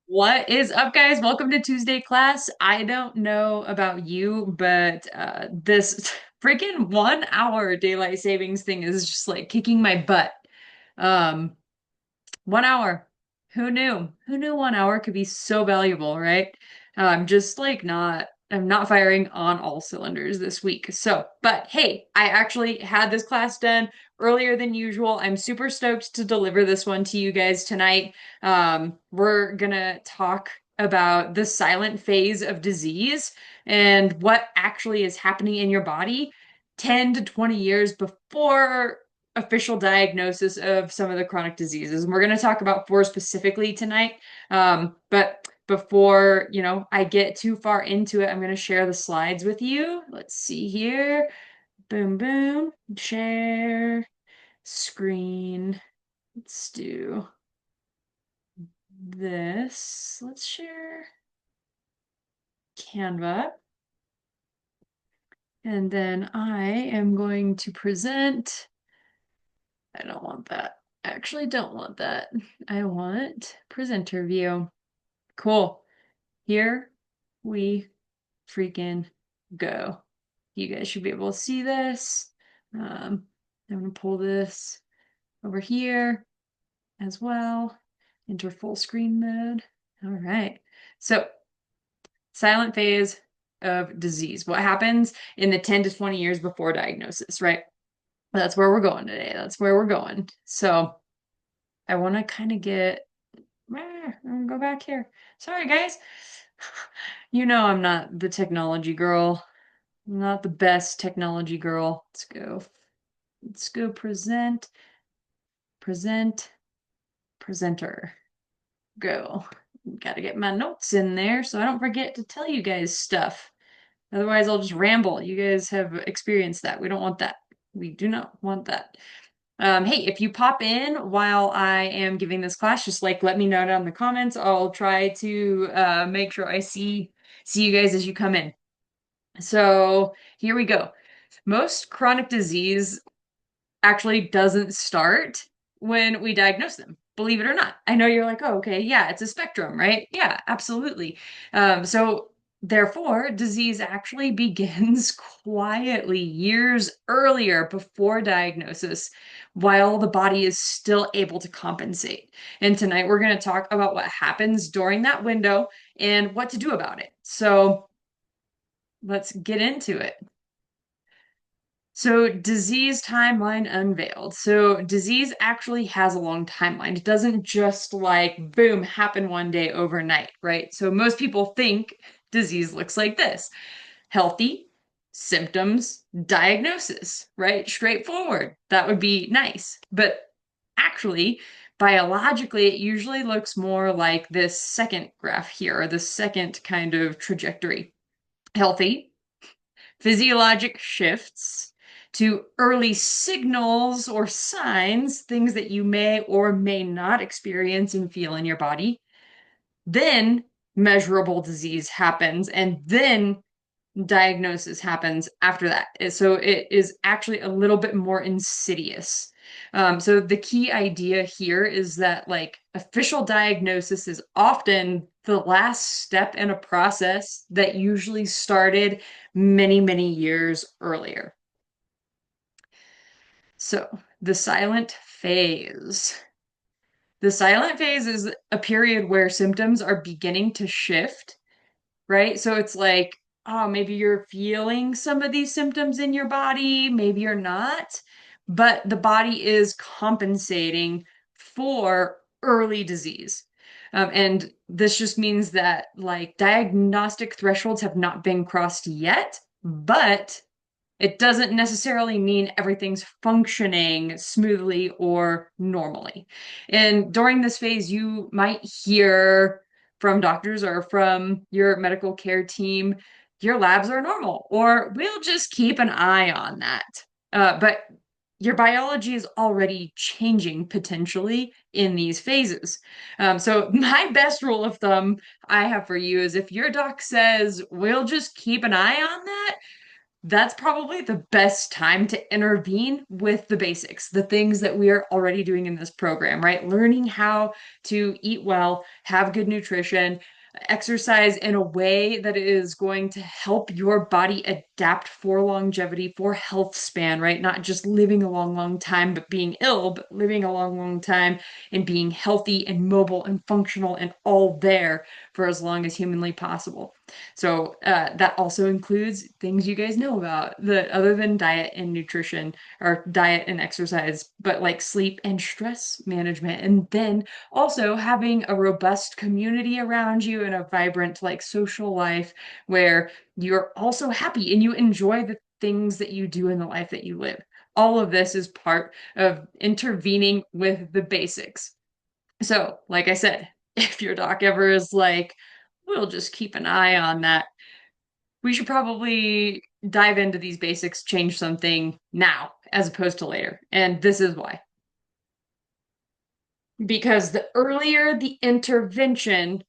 What is up, guys? Welcome to Tuesday class. I don't know about you, but this freaking 1 hour daylight savings thing is just like kicking my butt. Um, 1 hour. Who knew? Who knew 1 hour could be so valuable, right? I'm not firing on all cylinders this week. So, but hey, I actually had this class done earlier than usual. I'm super stoked to deliver this one to you guys tonight. We're gonna talk about the silent phase of disease and what actually is happening in your body 10 to 20 years before official diagnosis of some of the chronic diseases. And we're going to talk about four specifically tonight. But before, I get too far into it, I'm going to share the slides with you. Let's see here. Boom, boom. Share screen. Let's do this. Let's share Canva. And then I am going to present. I don't want that. I actually don't want that. I want presenter view. Cool. Here we freaking go. You guys should be able to see this. I'm going to pull this over here as well. Enter full screen mode. All right. So, silent phase of disease. What happens in the 10 to 20 years before diagnosis, right? That's where we're going today. That's where we're going. So, I want to kind of get I'm gonna go back here. Sorry, guys. You know I'm not the technology girl. I'm not the best technology girl. Let's go. Let's go present, present, presenter. Go. Gotta get my notes in there so I don't forget to tell you guys stuff. Otherwise, I'll just ramble. You guys have experienced that. We don't want that. We do not want that. Hey, if you pop in while I am giving this class, just like let me know down in the comments. I'll try to make sure I see you guys as you come in. So here we go. Most chronic disease actually doesn't start when we diagnose them, believe it or not. I know you're like, oh, okay, yeah, it's a spectrum, right? Yeah, absolutely. So therefore, disease actually begins quietly years earlier before diagnosis, while the body is still able to compensate. And tonight we're going to talk about what happens during that window and what to do about it. So let's get into it. So, disease timeline unveiled. So, disease actually has a long timeline. It doesn't just like boom happen one day overnight, right? So, most people think disease looks like this: healthy, symptoms, diagnosis, right? Straightforward. That would be nice. But actually, biologically, it usually looks more like this second graph here, or the second kind of trajectory. Healthy, physiologic shifts to early signals or signs, things that you may or may not experience and feel in your body. Then measurable disease happens, and then diagnosis happens after that. So it is actually a little bit more insidious. So the key idea here is that like official diagnosis is often the last step in a process that usually started many, many years earlier. So the silent phase. The silent phase is a period where symptoms are beginning to shift, right? So it's like, oh, maybe you're feeling some of these symptoms in your body, maybe you're not, but the body is compensating for early disease. And this just means that like diagnostic thresholds have not been crossed yet, but it doesn't necessarily mean everything's functioning smoothly or normally. And during this phase, you might hear from doctors or from your medical care team, your labs are normal, or we'll just keep an eye on that. But your biology is already changing potentially in these phases. So, my best rule of thumb I have for you is if your doc says, we'll just keep an eye on that, that's probably the best time to intervene with the basics, the things that we are already doing in this program, right? Learning how to eat well, have good nutrition, exercise in a way that is going to help your body adapt for longevity, for health span, right? Not just living a long, long time, but being ill, but living a long, long time and being healthy and mobile and functional and all there for as long as humanly possible. So that also includes things you guys know about, the other than diet and nutrition or diet and exercise, but like sleep and stress management. And then also having a robust community around you and a vibrant like social life where you're also happy and you enjoy the things that you do in the life that you live. All of this is part of intervening with the basics. So, like I said, if your doc ever is like, we'll just keep an eye on that, we should probably dive into these basics, change something now as opposed to later. And this is why. Because the earlier the intervention,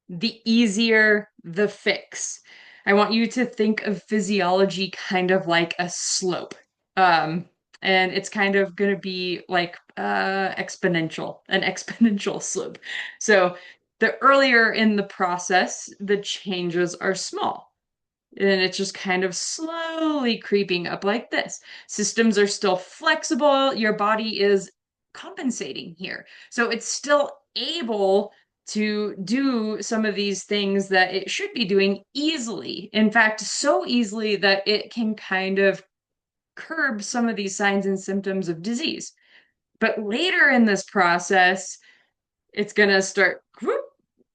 the easier the fix. I want you to think of physiology kind of like a slope. Um, and it's kind of going to be like exponential, an exponential slope. So the earlier in the process, the changes are small. And it's just kind of slowly creeping up like this. Systems are still flexible. Your body is compensating here. So it's still able to do some of these things that it should be doing easily. In fact, so easily that it can kind of curb some of these signs and symptoms of disease. But later in this process, it's going to start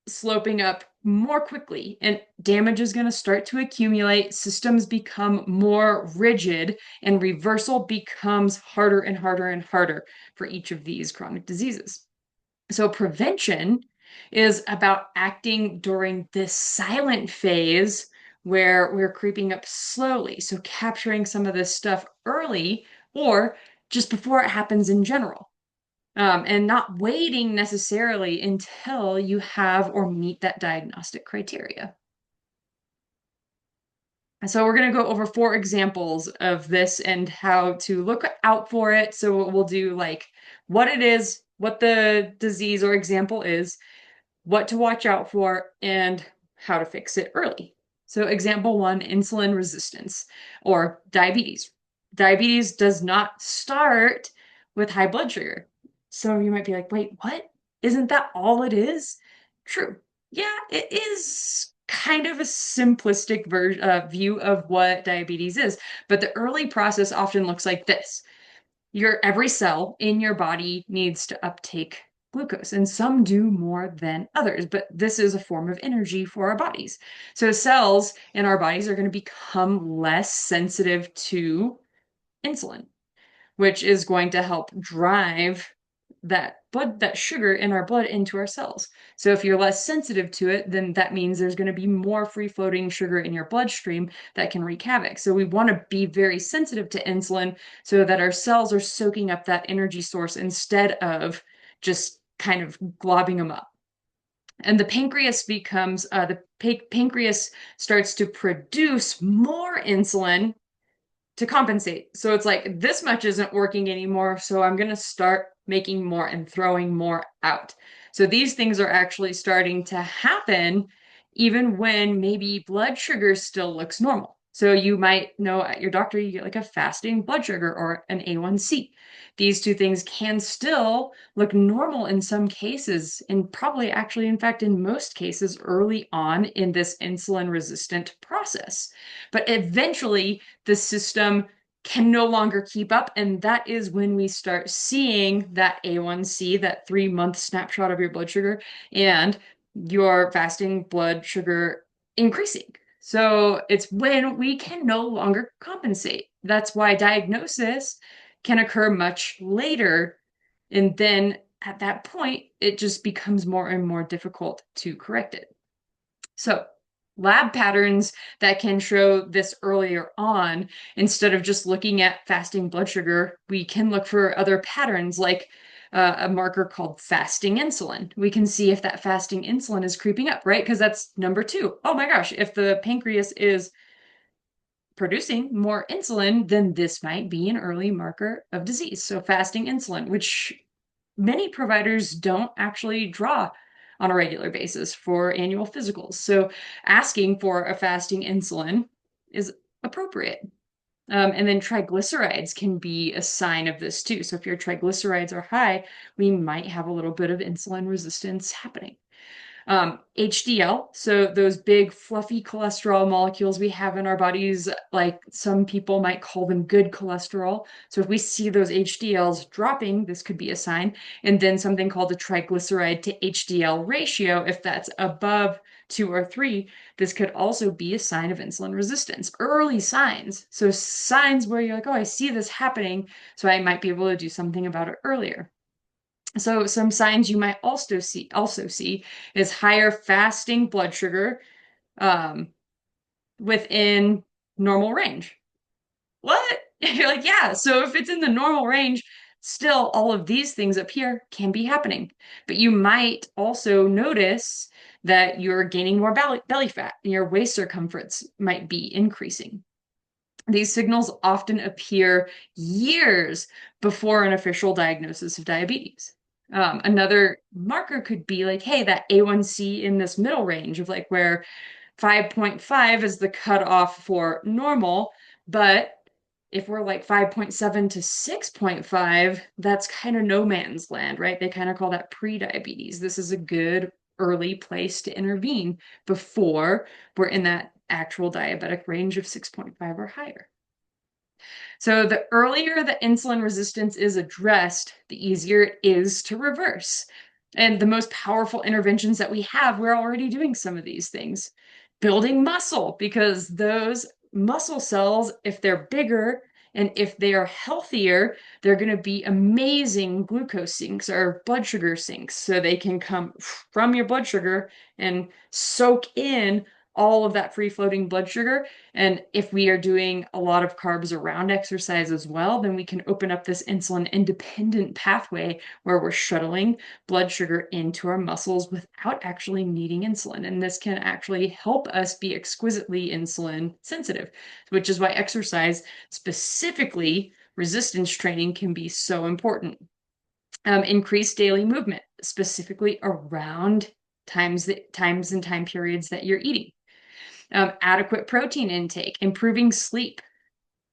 sloping up more quickly and damage is going to start to accumulate. Systems become more rigid and reversal becomes harder and harder and harder for each of these chronic diseases. So prevention is about acting during this silent phase where we're creeping up slowly. So capturing some of this stuff early or just before it happens in general and not waiting necessarily until you have or meet that diagnostic criteria. And so we're going to go over 4 examples of this and how to look out for it. So we'll do like what it is, what the disease or example is, what to watch out for, and how to fix it early. So example 1, insulin resistance or diabetes. Diabetes does not start with high blood sugar. So you might be like, wait, what? Isn't that all it is? True. Yeah, it is kind of a simplistic view of what diabetes is, but the early process often looks like this. Your every cell in your body needs to uptake glucose, and some do more than others, but this is a form of energy for our bodies. So cells in our bodies are going to become less sensitive to insulin, which is going to help drive that sugar in our blood into our cells. So if you're less sensitive to it, then that means there's going to be more free floating sugar in your bloodstream that can wreak havoc. So we want to be very sensitive to insulin so that our cells are soaking up that energy source instead of just kind of globbing them up. And the pancreas becomes pancreas starts to produce more insulin to compensate. So it's like this much isn't working anymore, so I'm going to start making more and throwing more out. So these things are actually starting to happen even when maybe blood sugar still looks normal. So you might know at your doctor you get like a fasting blood sugar or an A1C. These two things can still look normal in some cases, and probably actually, in fact, in most cases early on in this insulin resistant process. But eventually, the system can no longer keep up. And that is when we start seeing that A1C, that 3 month snapshot of your blood sugar, and your fasting blood sugar increasing. So it's when we can no longer compensate. That's why diagnosis can occur much later. And then at that point, it just becomes more and more difficult to correct it. So lab patterns that can show this earlier on, instead of just looking at fasting blood sugar, we can look for other patterns like a marker called fasting insulin. We can see if that fasting insulin is creeping up, right? Because that's number 2. Oh my gosh, if the pancreas is producing more insulin, then this might be an early marker of disease. So fasting insulin, which many providers don't actually draw on a regular basis for annual physicals. So asking for a fasting insulin is appropriate. And then triglycerides can be a sign of this too. So if your triglycerides are high, we might have a little bit of insulin resistance happening. HDL, so those big fluffy cholesterol molecules we have in our bodies, like some people might call them good cholesterol. So if we see those HDLs dropping, this could be a sign. And then something called the triglyceride to HDL ratio, if that's above 2 or 3, this could also be a sign of insulin resistance. Early signs. So signs where you're like, oh, I see this happening, so I might be able to do something about it earlier. So some signs you might also see is higher fasting blood sugar within normal range. What? You're like, yeah. So if it's in the normal range, still all of these things up here can be happening. But you might also notice that you're gaining more belly fat and your waist circumference might be increasing. These signals often appear years before an official diagnosis of diabetes. Another marker could be like, hey, that A1C in this middle range of like where 5.5 is the cutoff for normal, but if we're like 5.7 to 6.5, that's kind of no man's land, right? They kind of call that pre-diabetes. This is a good early place to intervene before we're in that actual diabetic range of 6.5 or higher. So the earlier the insulin resistance is addressed, the easier it is to reverse. And the most powerful interventions that we have, we're already doing some of these things. Building muscle, because those muscle cells, if they're bigger and if they are healthier, they're going to be amazing glucose sinks or blood sugar sinks. So they can come from your blood sugar and soak in all of that free floating blood sugar. And if we are doing a lot of carbs around exercise as well, then we can open up this insulin independent pathway where we're shuttling blood sugar into our muscles without actually needing insulin. And this can actually help us be exquisitely insulin sensitive, which is why exercise, specifically resistance training, can be so important. Increase daily movement, specifically around times and time periods that you're eating. Adequate protein intake, improving sleep,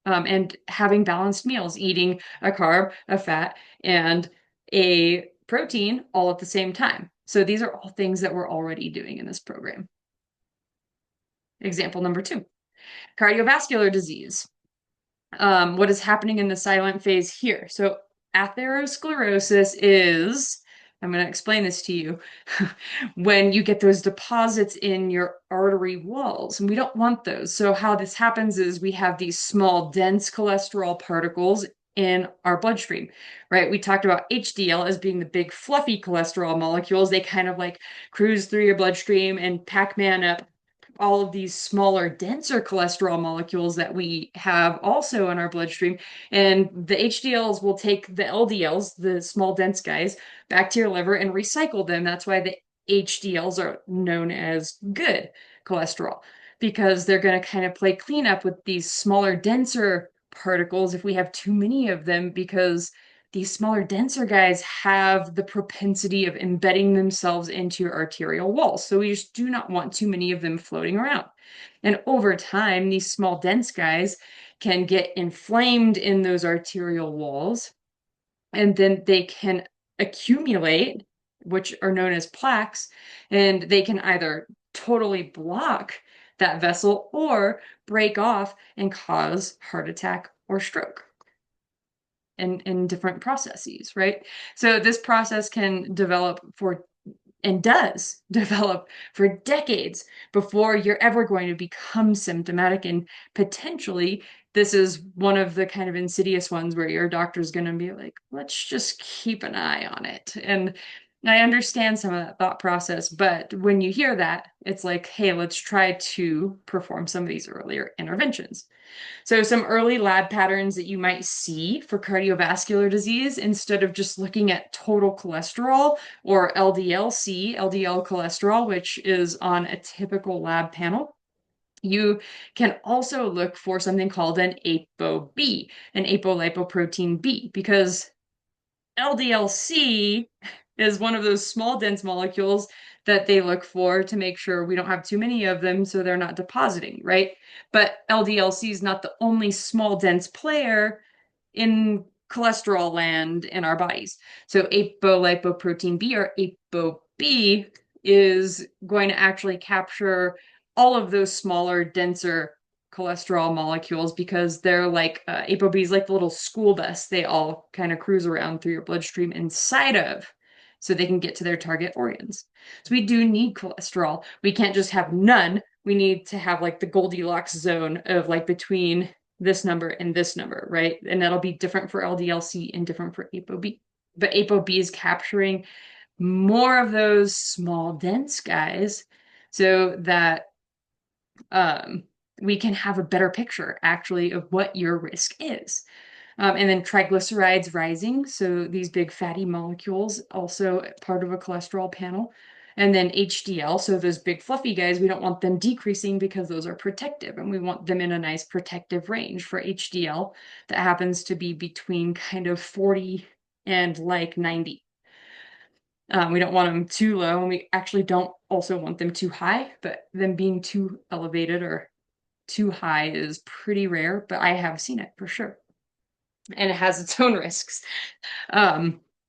and having balanced meals, eating a carb, a fat, and a protein all at the same time. So these are all things that we're already doing in this program. Example number 2, cardiovascular disease. What is happening in the silent phase here? So atherosclerosis is, I'm going to explain this to you, when you get those deposits in your artery walls, and we don't want those. So how this happens is we have these small, dense cholesterol particles in our bloodstream, right? We talked about HDL as being the big fluffy cholesterol molecules. They kind of like cruise through your bloodstream and Pac-Man up all of these smaller, denser cholesterol molecules that we have also in our bloodstream. And the HDLs will take the LDLs, the small, dense guys, back to your liver and recycle them. That's why the HDLs are known as good cholesterol, because they're going to kind of play cleanup with these smaller, denser particles if we have too many of them, because these smaller, denser guys have the propensity of embedding themselves into your arterial walls. So we just do not want too many of them floating around. And over time, these small, dense guys can get inflamed in those arterial walls, and then they can accumulate, which are known as plaques, and they can either totally block that vessel or break off and cause heart attack or stroke in different processes, right? So this process can develop for, and does develop for decades before you're ever going to become symptomatic. And potentially, this is one of the kind of insidious ones where your doctor's going to be like, let's just keep an eye on it. And I understand some of that thought process, but when you hear that, it's like, hey, let's try to perform some of these earlier interventions. So some early lab patterns that you might see for cardiovascular disease, instead of just looking at total cholesterol or LDL-C, LDL cholesterol, which is on a typical lab panel, You can also look for something called an ApoB, an apolipoprotein B, because LDLC is one of those small dense molecules that they look for to make sure we don't have too many of them so they're not depositing, right? But LDLC is not the only small dense player in cholesterol land in our bodies. So apolipoprotein B, or ApoB, is going to actually capture all of those smaller, denser cholesterol molecules, because they're like ApoB is like the little school bus they all kind of cruise around through your bloodstream inside of, so they can get to their target organs. So we do need cholesterol. We can't just have none. We need to have like the Goldilocks zone of like between this number and this number, right? And that'll be different for LDLC and different for ApoB. But ApoB is capturing more of those small, dense guys so that we can have a better picture actually of what your risk is. And then triglycerides rising. So these big fatty molecules, also part of a cholesterol panel. And then HDL, so those big fluffy guys, we don't want them decreasing because those are protective, and we want them in a nice protective range for HDL that happens to be between kind of 40 and like 90. We don't want them too low, and we actually don't also want them too high, but them being too elevated or too high is pretty rare, but I have seen it for sure. And it has its own risks.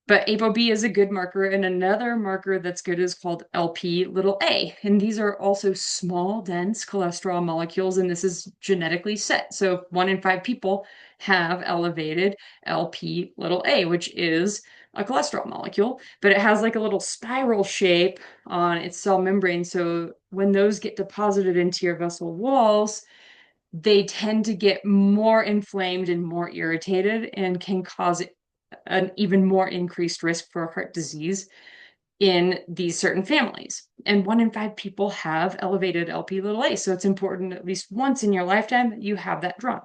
But ApoB is a good marker, and another marker that's good is called LP little a. And these are also small, dense cholesterol molecules, and this is genetically set. So 1 in 5 people have elevated LP little a, which is a cholesterol molecule, but it has like a little spiral shape on its cell membrane. So when those get deposited into your vessel walls, they tend to get more inflamed and more irritated and can cause an even more increased risk for heart disease in these certain families. And 1 in 5 people have elevated LP little a. So it's important at least once in your lifetime that you have that drawn.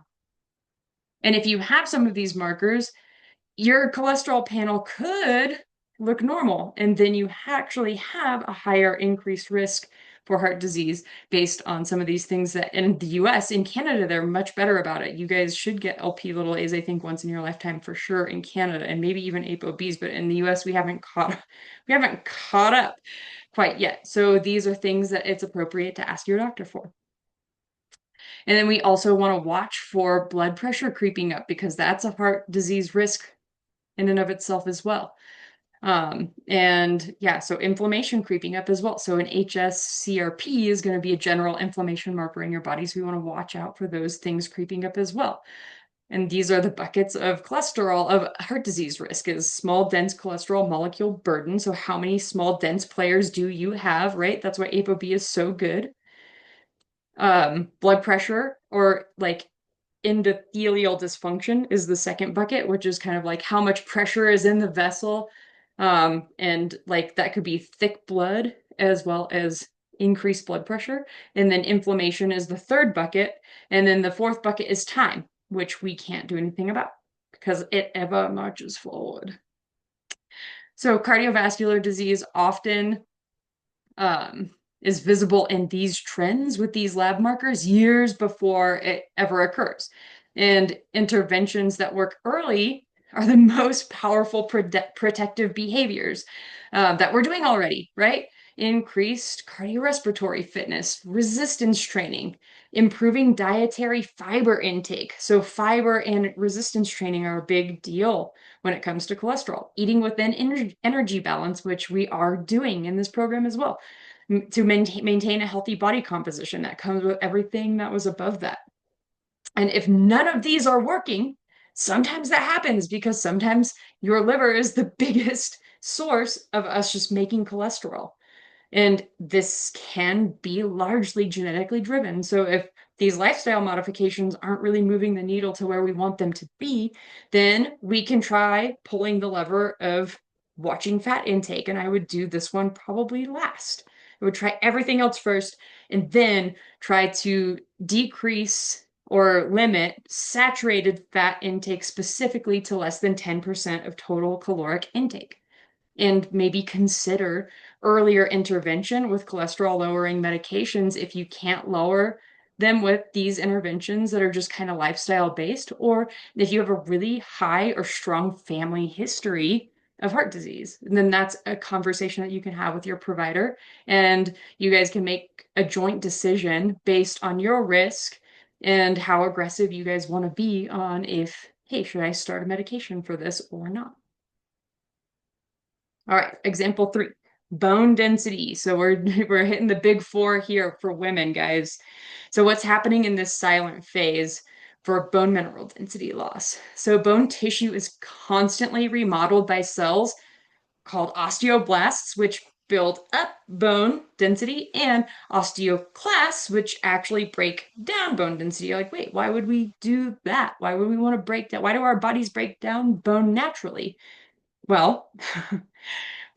And if you have some of these markers, your cholesterol panel could look normal, and then you actually have a higher increased risk for heart disease based on some of these things that in the US. In Canada, they're much better about it. You guys should get LP little a's, I think, once in your lifetime for sure in Canada, and maybe even ApoBs, but in the US we haven't caught up quite yet. So these are things that it's appropriate to ask your doctor for. And then we also want to watch for blood pressure creeping up, because that's a heart disease risk in and of itself as well. And yeah, so inflammation creeping up as well. So an HSCRP is going to be a general inflammation marker in your body. So we want to watch out for those things creeping up as well. And these are the buckets of cholesterol, of heart disease risk, is small, dense cholesterol molecule burden. So how many small, dense players do you have, right? That's why ApoB is so good. Blood pressure, or like endothelial dysfunction, is the second bucket, which is kind of like how much pressure is in the vessel. And like that could be thick blood as well as increased blood pressure. And then inflammation is the third bucket. And then the fourth bucket is time, which we can't do anything about because it ever marches forward. So cardiovascular disease often is visible in these trends with these lab markers years before it ever occurs. And interventions that work early are the most powerful protective behaviors that we're doing already, right? Increased cardiorespiratory fitness, resistance training, improving dietary fiber intake. So fiber and resistance training are a big deal when it comes to cholesterol. Eating within energy balance, which we are doing in this program as well, to maintain a healthy body composition that comes with everything that was above that. And if none of these are working, sometimes that happens because sometimes your liver is the biggest source of us just making cholesterol. And this can be largely genetically driven. So if these lifestyle modifications aren't really moving the needle to where we want them to be, then we can try pulling the lever of watching fat intake. And I would do this one probably last. I would try everything else first, and then try to decrease or limit saturated fat intake specifically to less than 10% of total caloric intake. And maybe consider earlier intervention with cholesterol lowering medications if you can't lower them with these interventions that are just kind of lifestyle based, or if you have a really high or strong family history of heart disease, then that's a conversation that you can have with your provider, and you guys can make a joint decision based on your risk and how aggressive you guys want to be on if, hey, should I start a medication for this or not? All right, example 3, bone density. So we're hitting the big 4 here for women, guys. So what's happening in this silent phase for bone mineral density loss? So bone tissue is constantly remodeled by cells called osteoblasts, which build up bone density, and osteoclasts, which actually break down bone density. You're like, wait, why would we do that? Why would we want to break down? Why do our bodies break down bone naturally? Well,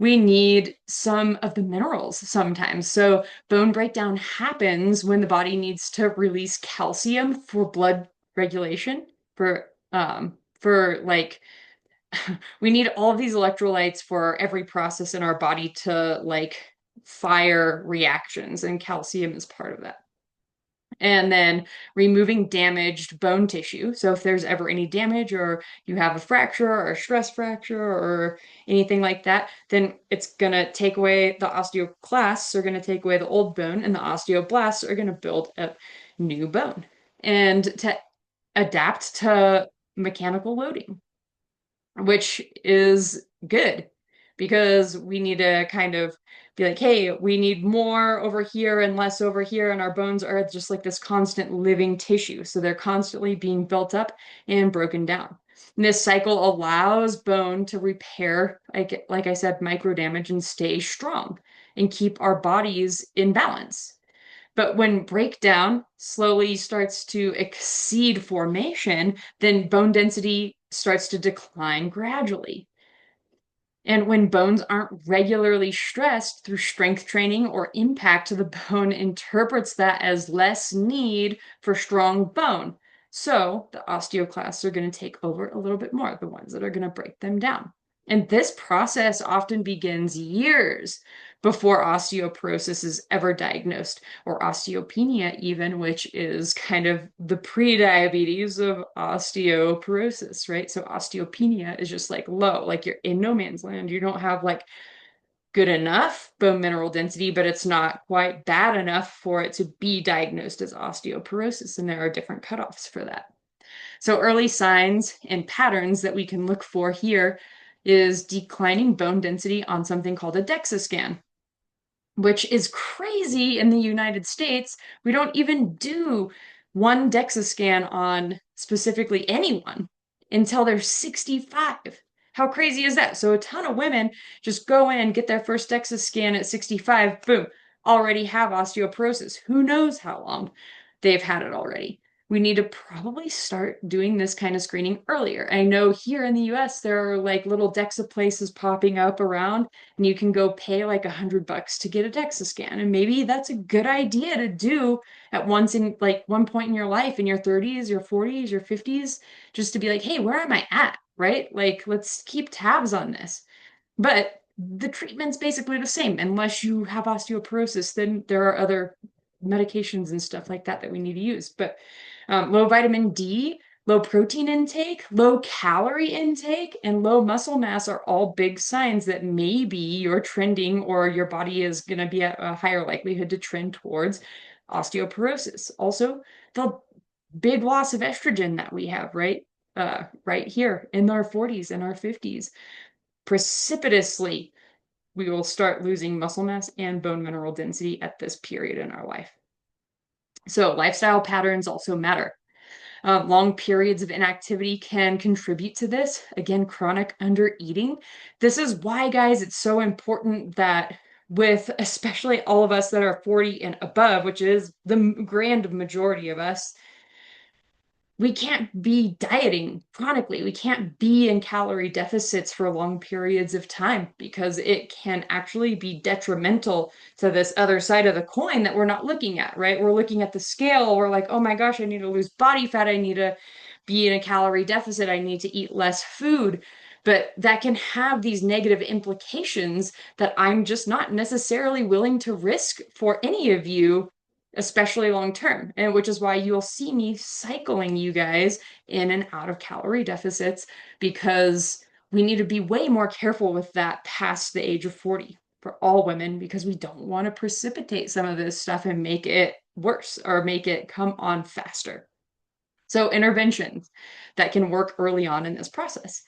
we need some of the minerals sometimes. So bone breakdown happens when the body needs to release calcium for blood regulation, for like we need all of these electrolytes for every process in our body to like fire reactions, and calcium is part of that. And then removing damaged bone tissue. So if there's ever any damage, or you have a fracture or a stress fracture or anything like that, then it's going to take away the osteoclasts, are going to take away the old bone, and the osteoblasts are going to build up new bone and to adapt to mechanical loading, which is good because we need to kind of be like, hey, we need more over here and less over here. And our bones are just like this constant living tissue. So they're constantly being built up and broken down. And this cycle allows bone to repair, like I said, micro damage and stay strong and keep our bodies in balance. But when breakdown slowly starts to exceed formation, then bone density starts to decline gradually. And when bones aren't regularly stressed through strength training or impact, the bone interprets that as less need for strong bone. So the osteoclasts are going to take over a little bit more, the ones that are going to break them down. And this process often begins years before osteoporosis is ever diagnosed, or osteopenia even, which is kind of the pre-diabetes of osteoporosis, right? So osteopenia is just like low, like you're in no man's land. You don't have like good enough bone mineral density, but it's not quite bad enough for it to be diagnosed as osteoporosis. And there are different cutoffs for that. So early signs and patterns that we can look for here is declining bone density on something called a DEXA scan, which is crazy in the United States. We don't even do one DEXA scan on specifically anyone until they're 65. How crazy is that? So a ton of women just go in, get their first DEXA scan at 65, boom, already have osteoporosis. Who knows how long they've had it already? We need to probably start doing this kind of screening earlier. I know here in the US, there are like little DEXA places popping up around, and you can go pay like $100 to get a DEXA scan. And maybe that's a good idea to do at once in like one point in your life, in your 30s, your 40s, your 50s, just to be like, hey, where am I at? Right? Like, let's keep tabs on this. But the treatment's basically the same. Unless you have osteoporosis, then there are other medications and stuff like that that we need to use. But low vitamin D, low protein intake, low calorie intake, and low muscle mass are all big signs that maybe you're trending, or your body is going to be at a higher likelihood to trend towards osteoporosis. Also, the big loss of estrogen that we have, right? Right here in our 40s and our 50s, precipitously, we will start losing muscle mass and bone mineral density at this period in our life. So lifestyle patterns also matter. Long periods of inactivity can contribute to this. Again, chronic undereating. This is why, guys, it's so important that with especially all of us that are 40 and above, which is the grand majority of us, we can't be dieting chronically. We can't be in calorie deficits for long periods of time, because it can actually be detrimental to this other side of the coin that we're not looking at, right? We're looking at the scale. We're like, oh my gosh, I need to lose body fat. I need to be in a calorie deficit. I need to eat less food. But that can have these negative implications that I'm just not necessarily willing to risk for any of you especially long term. And which is why you'll see me cycling you guys in and out of calorie deficits, because we need to be way more careful with that past the age of 40 for all women, because we don't want to precipitate some of this stuff and make it worse or make it come on faster. So interventions that can work early on in this process.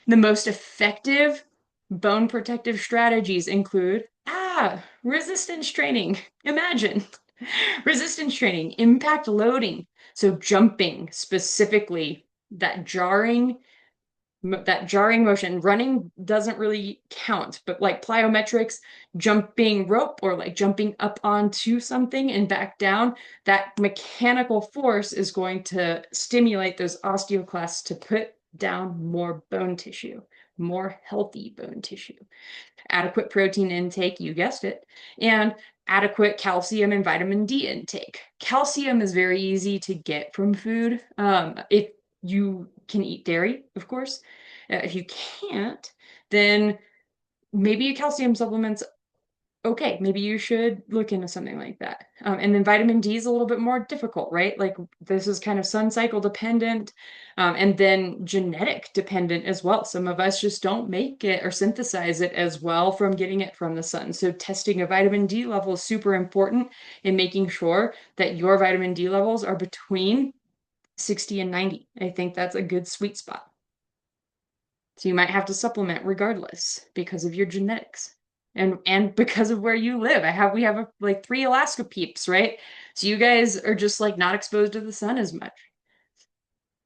The most effective bone protective strategies include resistance training. Imagine resistance training, impact loading. So jumping specifically, that jarring motion. Running doesn't really count, but like plyometrics, jumping rope, or like jumping up onto something and back down, that mechanical force is going to stimulate those osteoclasts to put down more bone tissue, more healthy bone tissue. Adequate protein intake, you guessed it, and adequate calcium and vitamin D intake. Calcium is very easy to get from food. If you can eat dairy, of course. If you can't, then maybe a calcium supplement's okay. Maybe you should look into something like that. And then vitamin D is a little bit more difficult, right? Like this is kind of sun cycle dependent, and then genetic dependent as well. Some of us just don't make it or synthesize it as well from getting it from the sun. So testing a vitamin D level is super important in making sure that your vitamin D levels are between 60 and 90. I think that's a good sweet spot. So you might have to supplement regardless because of your genetics and because of where you live. We have like 3 Alaska peeps, right? So you guys are just like not exposed to the sun as much.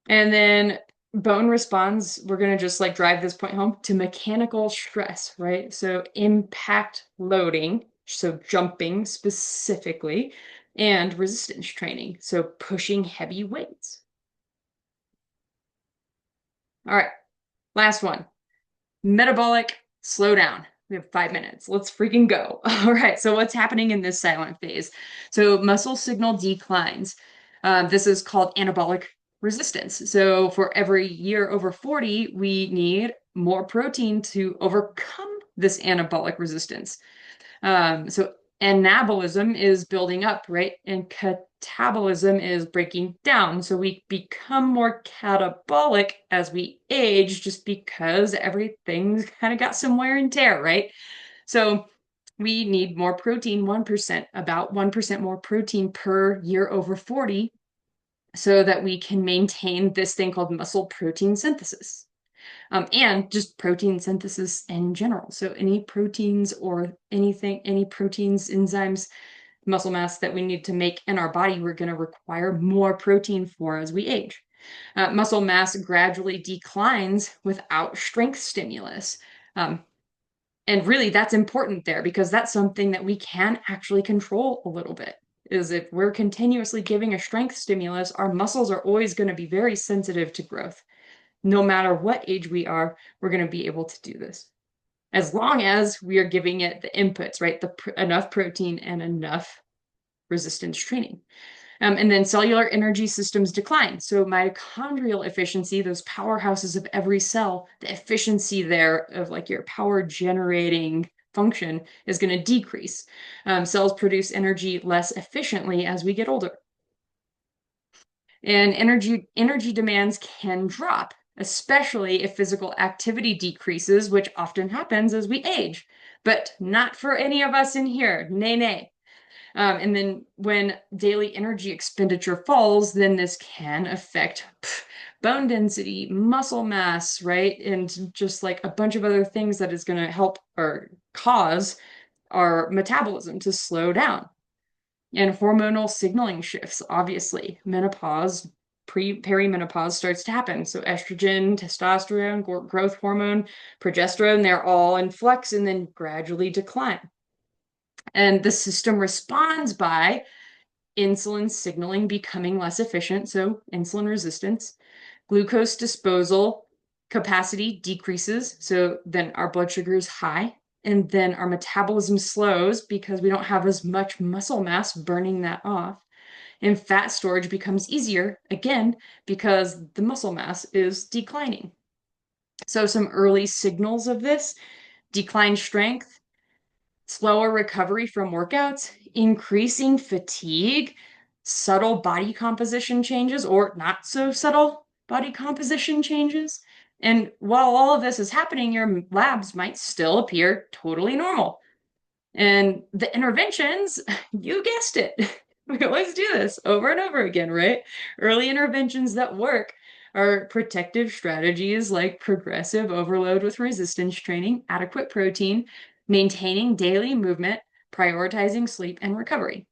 And then bone responds, we're going to just like drive this point home, to mechanical stress, right? So impact loading, so jumping specifically, and resistance training, so pushing heavy weights. All right, last one. Metabolic slowdown. We have 5 minutes. Let's freaking go. All right. So what's happening in this silent phase? So muscle signal declines. This is called anabolic resistance. So for every year over 40, we need more protein to overcome this anabolic resistance. So anabolism is building up, right? And catabolism is breaking down. So we become more catabolic as we age, just because everything's kind of got some wear and tear, right? So we need more protein, 1%, about 1% more protein per year over 40, so that we can maintain this thing called muscle protein synthesis. And just protein synthesis in general. So any proteins or anything, any proteins, enzymes, muscle mass that we need to make in our body, we're going to require more protein for as we age. Muscle mass gradually declines without strength stimulus. And really, that's important there, because that's something that we can actually control a little bit. Is if we're continuously giving a strength stimulus, our muscles are always going to be very sensitive to growth. No matter what age we are, we're going to be able to do this, as long as we are giving it the inputs, right? Enough protein and enough resistance training. And then cellular energy systems decline. So mitochondrial efficiency, those powerhouses of every cell, the efficiency there of like your power generating function is going to decrease. Cells produce energy less efficiently as we get older. And energy demands can drop, especially if physical activity decreases, which often happens as we age, but not for any of us in here. Nay, nay. And then when daily energy expenditure falls, then this can affect bone density, muscle mass, right? And just like a bunch of other things that is going to help or cause our metabolism to slow down. And hormonal signaling shifts, obviously. Menopause, perimenopause starts to happen. So estrogen, testosterone, growth hormone, progesterone, they're all in flux and then gradually decline. And the system responds by insulin signaling becoming less efficient, so insulin resistance. Glucose disposal capacity decreases, so then our blood sugar is high, and then our metabolism slows because we don't have as much muscle mass burning that off. And fat storage becomes easier, again, because the muscle mass is declining. So some early signals of this: declined strength, slower recovery from workouts, increasing fatigue, subtle body composition changes, or not so subtle body composition changes. And while all of this is happening, your labs might still appear totally normal. And the interventions, you guessed it. We always do this over and over again, right? Early interventions that work are protective strategies like progressive overload with resistance training, adequate protein, maintaining daily movement, prioritizing sleep and recovery.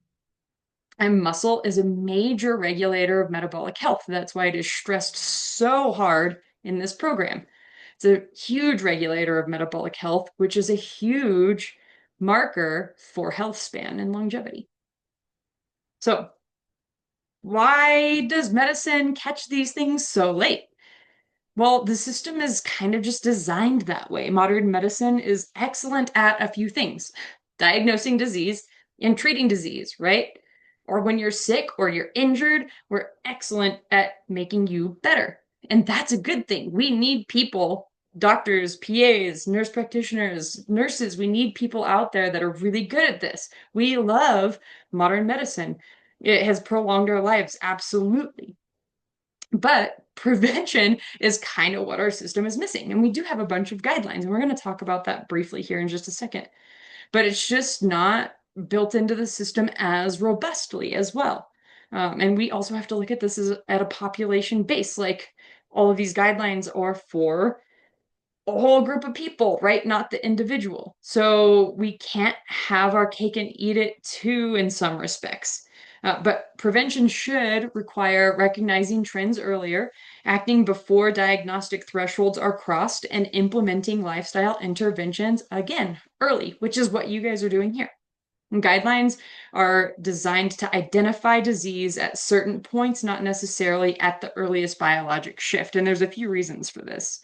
And muscle is a major regulator of metabolic health. That's why it is stressed so hard in this program. It's a huge regulator of metabolic health, which is a huge marker for health span and longevity. So, why does medicine catch these things so late? Well, the system is kind of just designed that way. Modern medicine is excellent at a few things: diagnosing disease and treating disease, right? Or when you're sick or you're injured, we're excellent at making you better. And that's a good thing. We need people, doctors, PAs, nurse practitioners, nurses. We need people out there that are really good at this. We love modern medicine. It has prolonged our lives, absolutely. But prevention is kind of what our system is missing. And we do have a bunch of guidelines, and we're going to talk about that briefly here in just a second. But it's just not built into the system as robustly as well. And we also have to look at this as at a population base. Like, all of these guidelines are for a whole group of people, right? Not the individual. So we can't have our cake and eat it too in some respects. But prevention should require recognizing trends earlier, acting before diagnostic thresholds are crossed, and implementing lifestyle interventions again early, which is what you guys are doing here. And guidelines are designed to identify disease at certain points, not necessarily at the earliest biologic shift. And there's a few reasons for this.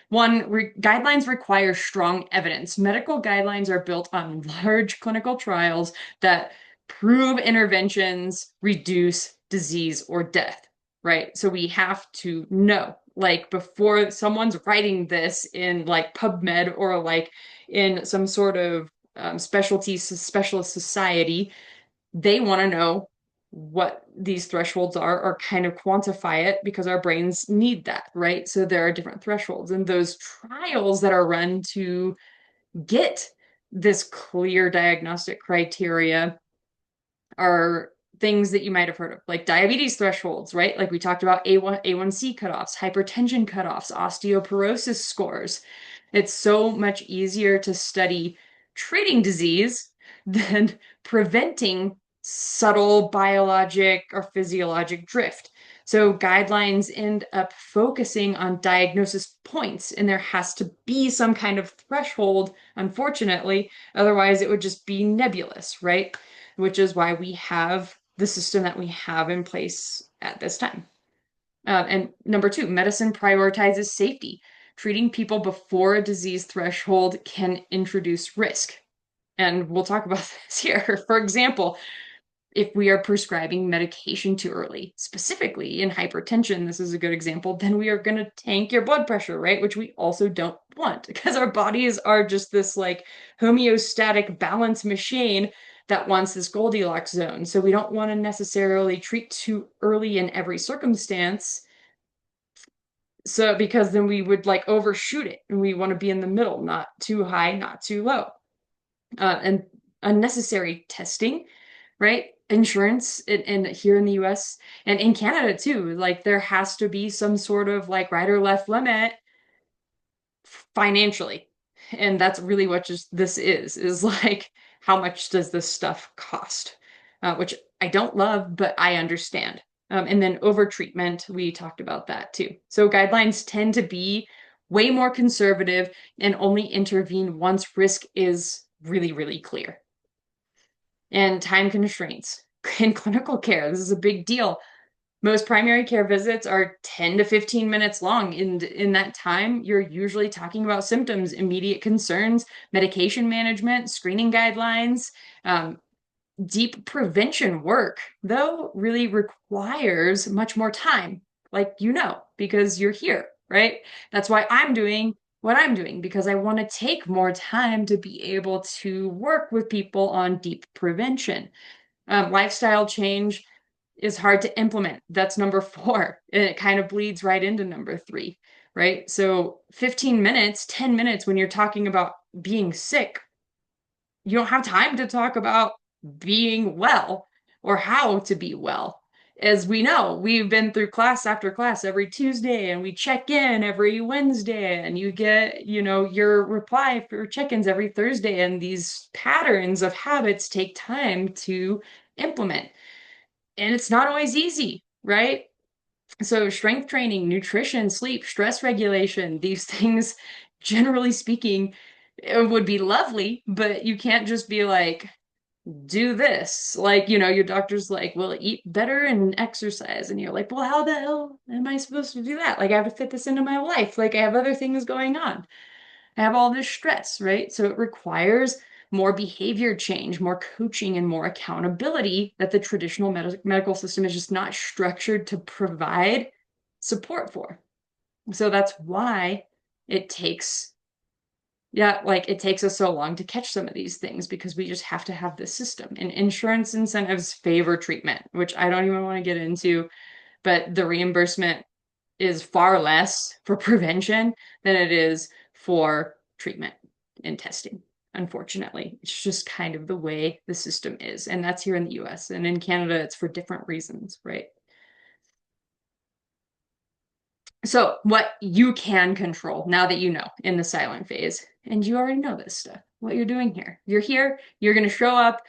One, guidelines require strong evidence. Medical guidelines are built on large clinical trials that prove interventions reduce disease or death, right? So we have to know, like, before someone's writing this in like PubMed or like in some sort of specialist society, they want to know what these thresholds are or kind of quantify it because our brains need that, right? So there are different thresholds, and those trials that are run to get this clear diagnostic criteria are things that you might have heard of, like diabetes thresholds, right? Like we talked about A1C cutoffs, hypertension cutoffs, osteoporosis scores. It's so much easier to study treating disease than preventing subtle biologic or physiologic drift. So guidelines end up focusing on diagnosis points, and there has to be some kind of threshold, unfortunately. Otherwise, it would just be nebulous, right? Which is why we have the system that we have in place at this time. And number two, medicine prioritizes safety. Treating people before a disease threshold can introduce risk. And we'll talk about this here. For example, if we are prescribing medication too early, specifically in hypertension, this is a good example, then we are going to tank your blood pressure, right? Which we also don't want, because our bodies are just this like homeostatic balance machine that wants this Goldilocks zone. So we don't want to necessarily treat too early in every circumstance. So because then we would like overshoot it, and we want to be in the middle, not too high, not too low. And unnecessary testing, right? Insurance and here in the US and in Canada too, like there has to be some sort of like right or left limit financially. And that's really what just this is like, how much does this stuff cost? Which I don't love, but I understand. And then overtreatment, we talked about that too. So guidelines tend to be way more conservative and only intervene once risk is really, really clear. And time constraints in clinical care. This is a big deal. Most primary care visits are 10 to 15 minutes long. And in that time, you're usually talking about symptoms, immediate concerns, medication management, screening guidelines. Deep prevention work, though, really requires much more time, like, because you're here, right? That's why I'm doing what I'm doing because I want to take more time to be able to work with people on deep prevention. Lifestyle change is hard to implement. That's number four. And it kind of bleeds right into number three, right? So 15 minutes, 10 minutes when you're talking about being sick, you don't have time to talk about being well or how to be well. As we know, we've been through class after class every Tuesday and we check in every Wednesday and you get, your reply for check-ins every Thursday. And these patterns of habits take time to implement. And it's not always easy, right? So strength training, nutrition, sleep, stress regulation, these things, generally speaking, it would be lovely, but you can't just be like, do this. Like, your doctor's like, well, eat better and exercise. And you're like, well, how the hell am I supposed to do that? Like, I have to fit this into my life. Like, I have other things going on. I have all this stress, right? So it requires more behavior change, more coaching, and more accountability that the traditional medical system is just not structured to provide support for. So that's why it takes, yeah, like it takes us so long to catch some of these things because we just have to have this system. And insurance incentives favor treatment, which I don't even want to get into, but the reimbursement is far less for prevention than it is for treatment and testing. Unfortunately, it's just kind of the way the system is. And that's here in the US. And in Canada, it's for different reasons, right? So, what you can control now that you know in the silent phase, and you already know this stuff, what you're doing here. You're here, you're going to show up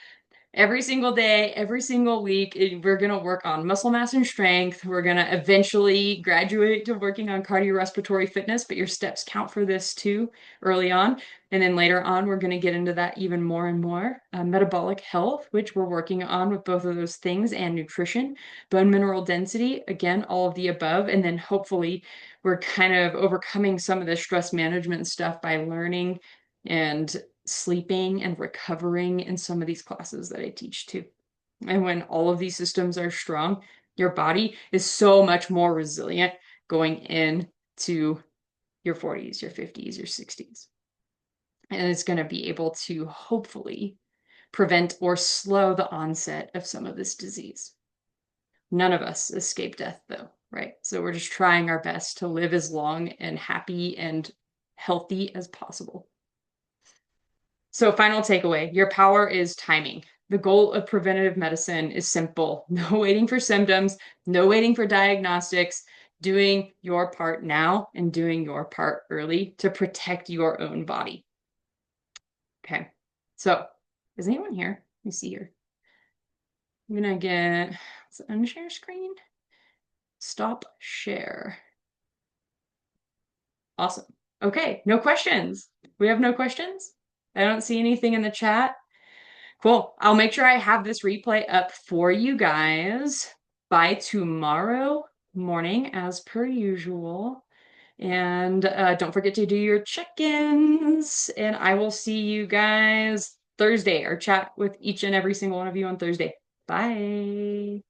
every single day, every single week. We're going to work on muscle mass and strength. We're going to eventually graduate to working on cardiorespiratory fitness, but your steps count for this too early on. And then later on, we're going to get into that even more and more. Metabolic health, which we're working on with both of those things, and nutrition, bone mineral density, again, all of the above. And then hopefully we're kind of overcoming some of the stress management stuff by learning and sleeping and recovering in some of these classes that I teach too. And when all of these systems are strong, your body is so much more resilient going into your 40s, your 50s, your 60s. And it's going to be able to hopefully prevent or slow the onset of some of this disease. None of us escape death, though, right? So we're just trying our best to live as long and happy and healthy as possible. So, final takeaway, your power is timing. The goal of preventative medicine is simple. No waiting for symptoms, no waiting for diagnostics, doing your part now and doing your part early to protect your own body. Okay. So, is anyone here? Let me see here. I'm going to get unshare screen. Stop share. Awesome. Okay. No questions. We have no questions. I don't see anything in the chat. Cool. I'll make sure I have this replay up for you guys by tomorrow morning, as per usual. And don't forget to do your check-ins. And I will see you guys Thursday or chat with each and every single one of you on Thursday. Bye.